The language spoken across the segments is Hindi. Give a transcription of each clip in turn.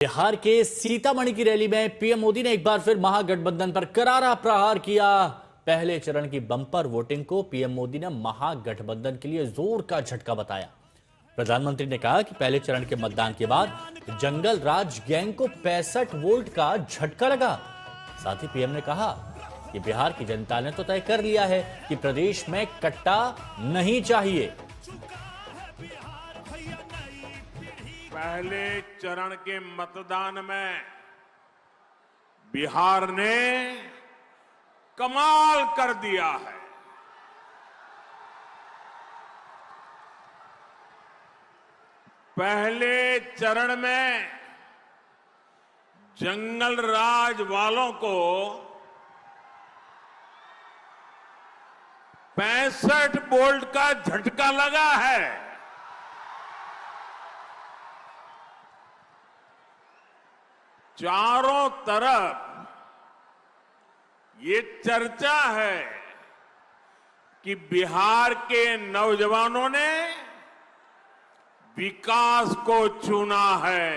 बिहार के सीतामढ़ी की रैली में पीएम मोदी ने एक बार फिर महागठबंधन पर करारा प्रहार किया। पहले चरण की बंपर वोटिंग को पीएम मोदी ने महागठबंधन के लिए जोर का झटका बताया। प्रधानमंत्री ने कहा कि पहले चरण के मतदान के बाद जंगल राज गैंग को 65 वोल्ट का झटका लगा। साथ ही पीएम ने कहा कि बिहार की जनता ने तो तय कर लिया है कि प्रदेश में कट्टा नहीं चाहिए। पहले चरण के मतदान में बिहार ने कमाल कर दिया है। पहले चरण में जंगल राज वालों को 65 वोल्ट का झटका लगा है। चारों तरफ ये चर्चा है कि बिहार के नौजवानों ने विकास को चुना है,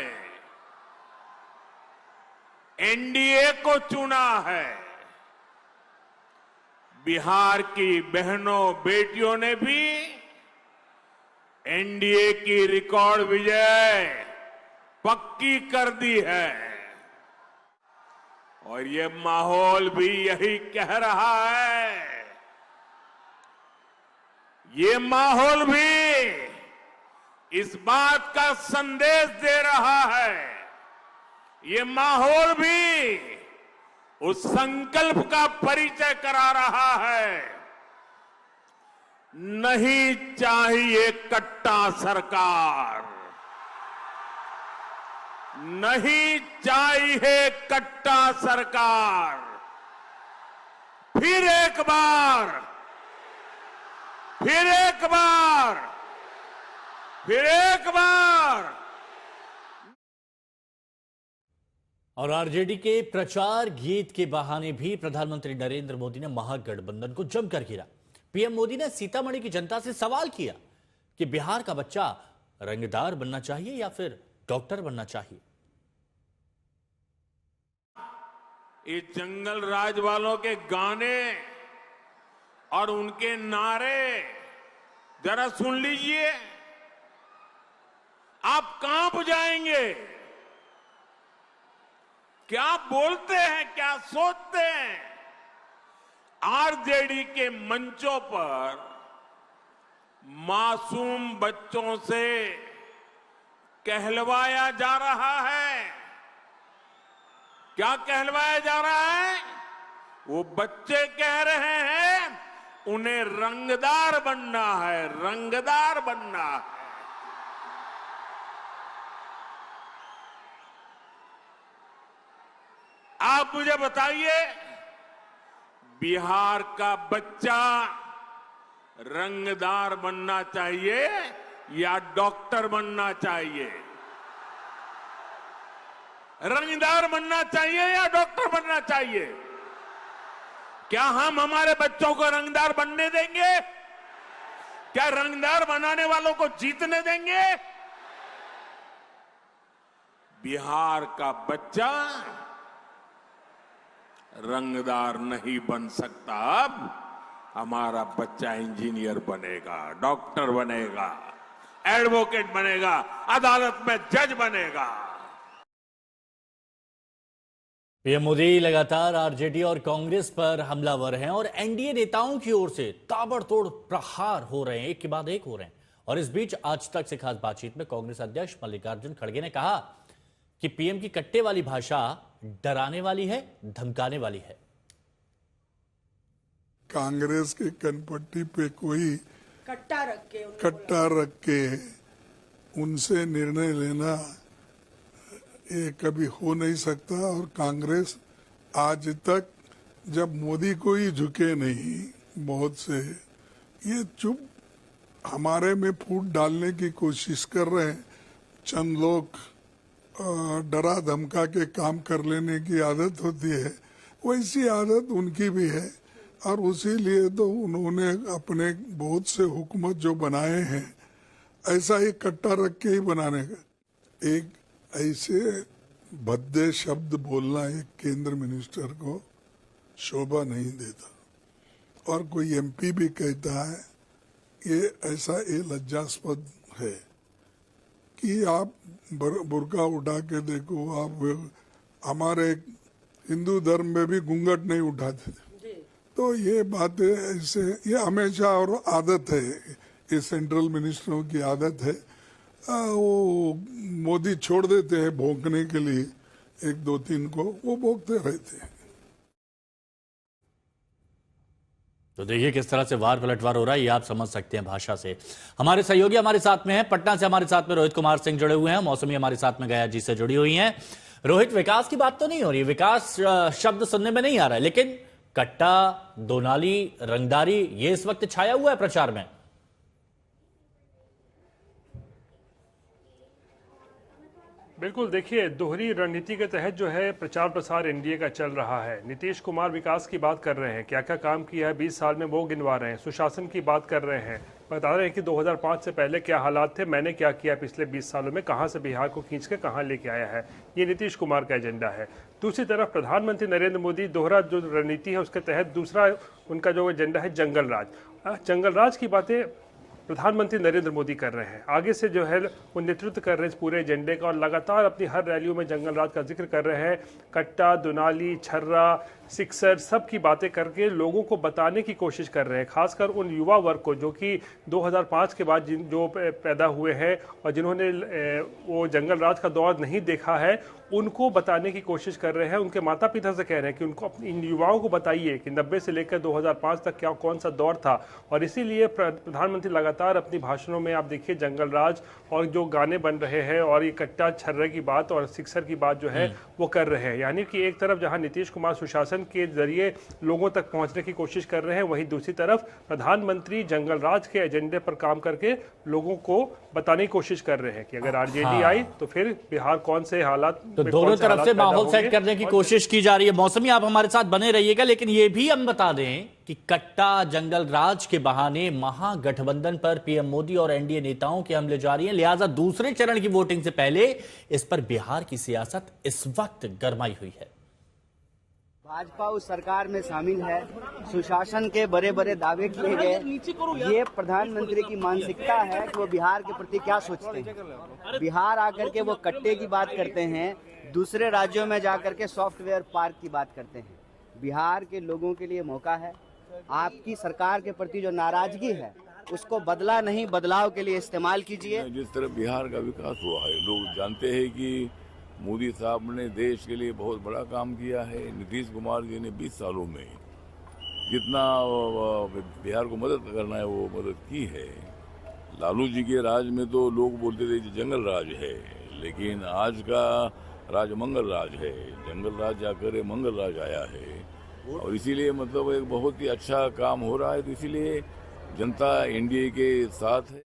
एनडीए को चुना है। बिहार की बहनों बेटियों ने भी एनडीए की रिकॉर्ड विजय पक्की कर दी है। और ये माहौल भी यही कह रहा है। ये माहौल भी इस बात का संदेश दे रहा है। ये माहौल भी उस संकल्प का परिचय करा रहा है। नहीं चाहिए कट्टा सरकार, नहीं चाहिए कट्टा सरकार। फिर एक बार, फिर एक बार, फिर एक बार। और आरजेडी के प्रचार गीत के बहाने भी प्रधानमंत्री नरेंद्र मोदी ने महागठबंधन को जमकर घेरा। पीएम मोदी ने सीतामढ़ी की जनता से सवाल किया कि बिहार का बच्चा रंगदार बनना चाहिए या फिर डॉक्टर बनना चाहिए। ये जंगल राज वालों के गाने और उनके नारे जरा सुन लीजिए। आप कांप जाएंगे। क्या बोलते हैं, क्या सोचते हैं। आरजेडी के मंचों पर मासूम बच्चों से कहलवाया जा रहा है। क्या कहलवाया जा रहा है? वो बच्चे कह रहे हैं उन्हें रंगदार बनना है, रंगदार बनना है। आप मुझे बताइए, बिहार का बच्चा रंगदार बनना चाहिए या डॉक्टर बनना चाहिए? रंगदार बनना चाहिए या डॉक्टर बनना चाहिए? क्या हम हमारे बच्चों को रंगदार बनने देंगे? क्या रंगदार बनाने वालों को जीतने देंगे? बिहार का बच्चा रंगदार नहीं बन सकता। अब हमारा बच्चा इंजीनियर बनेगा, डॉक्टर बनेगा, एडवोकेट बनेगा, अदालत में जज बनेगा। पीएम मोदी लगातार आरजेडी और कांग्रेस पर हमलावर हैं और एनडीए नेताओं की ओर से ताबड़तोड़ प्रहार हो रहे हैं, एक के बाद एक हो रहे हैं। और इस बीच आज तक से खास बातचीत में कांग्रेस अध्यक्ष मल्लिकार्जुन खड़गे ने कहा कि पीएम की कट्टे वाली भाषा डराने वाली है, धमकाने वाली है। कांग्रेस के कनपट्टी पे कोई कट्टा रख के उनसे निर्णय लेना ये कभी हो नहीं सकता। और कांग्रेस आज तक जब मोदी को ही झुके नहीं, बहुत से ये चुप हमारे में फूट डालने की कोशिश कर रहे हैं। चंद लोग डरा धमका के काम कर लेने की आदत होती है, वैसी आदत उनकी भी है। और उसी लिए तो उन्होंने अपने बहुत से हुकूमत जो बनाए हैं ऐसा ही कट्टा रख के ही बनाने का। एक ऐसे भद्दे शब्द बोलना एक केंद्र मिनिस्टर को शोभा नहीं देता। और कोई एमपी भी कहता है ये लज्जास्पद है कि आप बुर्का उठा के देखो, आप हमारे हिंदू धर्म में भी घूंघट नहीं उठाते थे। तो ये बातें ऐसे, ये हमेशा और आदत है, ये सेंट्रल मिनिस्टरों की आदत है। वो मोदी छोड़ देते हैं भोंकने के लिए, एक दो तीन को वो भोंकते रहते हैं। तो देखिए किस तरह से वार पलटवार हो रहा है, ये आप समझ सकते हैं भाषा से। हमारे सहयोगी हमारे साथ में हैं, पटना से हमारे साथ में रोहित कुमार सिंह जुड़े हुए हैं, मौसमी हमारे साथ में गया जी से जुड़ी हुई हैं। रोहित, विकास की बात तो नहीं हो रही, विकास शब्द सुनने में नहीं आ रहा है, लेकिन कट्टा, दोनाली, रंगदारी ये इस वक्त छाया हुआ है प्रचार में। बिल्कुल, देखिए दोहरी रणनीति के तहत जो है प्रचार प्रसार एनडीए का चल रहा है। नीतीश कुमार विकास की बात कर रहे हैं, क्या क्या काम किया है 20 साल में वो गिनवा रहे हैं, सुशासन की बात कर रहे हैं, बता रहे हैं कि 2005 से पहले क्या हालात थे, मैंने क्या किया पिछले 20 सालों में, कहां से बिहार को खींच के कहां लेके आया है। ये नीतीश कुमार का एजेंडा है। दूसरी तरफ प्रधानमंत्री नरेंद्र मोदी दोहरा जो रणनीति है उसके तहत दूसरा उनका जो एजेंडा है जंगल राज। जंगल राज की बातें प्रधानमंत्री नरेंद्र मोदी कर रहे हैं, आगे से जो है वो नेतृत्व कर रहे हैं इस पूरे एजेंडे का और लगातार अपनी हर रैलियों में जंगल राज का जिक्र कर रहे हैं। कट्टा, दुनाली, छर्रा, सिक्सर सब की बातें करके लोगों को बताने की कोशिश कर रहे हैं, खासकर उन युवा वर्ग को जो कि 2005 के बाद जो पैदा हुए हैं और जिन्होंने वो जंगल राज का दौर नहीं देखा है, उनको बताने की कोशिश कर रहे हैं। उनके माता पिता से कह रहे हैं कि उनको इन युवाओं को बताइए कि 90 से लेकर 2005 तक क्या कौन सा दौर था। और इसीलिए प्रधानमंत्री लगातार अपनी भाषणों में आप देखिए जंगल राज और जो गाने बन रहे हैं और ये कट्टा छर्रे की बात और सिक्सर की बात जो है वो कर रहे हैं। यानी कि एक तरफ जहां नीतीश कुमार सुशासन के जरिए लोगों तक पहुंचने की कोशिश कर रहे हैं, वहीं दूसरी तरफ प्रधानमंत्री जंगल राज के एजेंडे पर काम करके लोगों को बताने की कोशिश कर रहे हैं कि अगर आरजेडी आई तो फिर बिहार कौन से हालात, तो दोनों तरफ से माहौल सेट करने की कोशिश की जा रही है। मौसमी आप हमारे साथ बने रहिएगा, लेकिन ये भी हम बता दें कि कट्टा, जंगल राज के बहाने महागठबंधन पर पीएम मोदी और एनडीए नेताओं के हमले जारी हैं। लिहाजा दूसरे चरण की वोटिंग से पहले इस पर बिहार की सियासत इस वक्त गरमाई हुई है। भाजपा उस सरकार में शामिल है, सुशासन के बड़े बड़े दावे किए गए। ये प्रधानमंत्री की मानसिकता है कि वो बिहार के प्रति क्या सोचते हैं। बिहार आकर के वो कट्टे की बात करते हैं, दूसरे राज्यों में जाकर के सॉफ्टवेयर पार्क की बात करते हैं। बिहार के लोगों के लिए मौका है, आपकी सरकार के प्रति जो नाराजगी है उसको बदला नहीं बदलाव के लिए इस्तेमाल कीजिए। जिस तरह बिहार का विकास हुआ है, लोग जानते हैं कि मोदी साहब ने देश के लिए बहुत बड़ा काम किया है। नीतीश कुमार जी ने 20 सालों में जितना बिहार को मदद करना है वो मदद की है। लालू जी के राज में तो लोग बोलते थे कि जंगल राज है, लेकिन आज का राज मंगल राज है। जंगल राज जाकर मंगल राज आया है और इसीलिए मतलब एक बहुत ही अच्छा काम हो रहा है। तो इसीलिए जनता एनडीए के साथ है।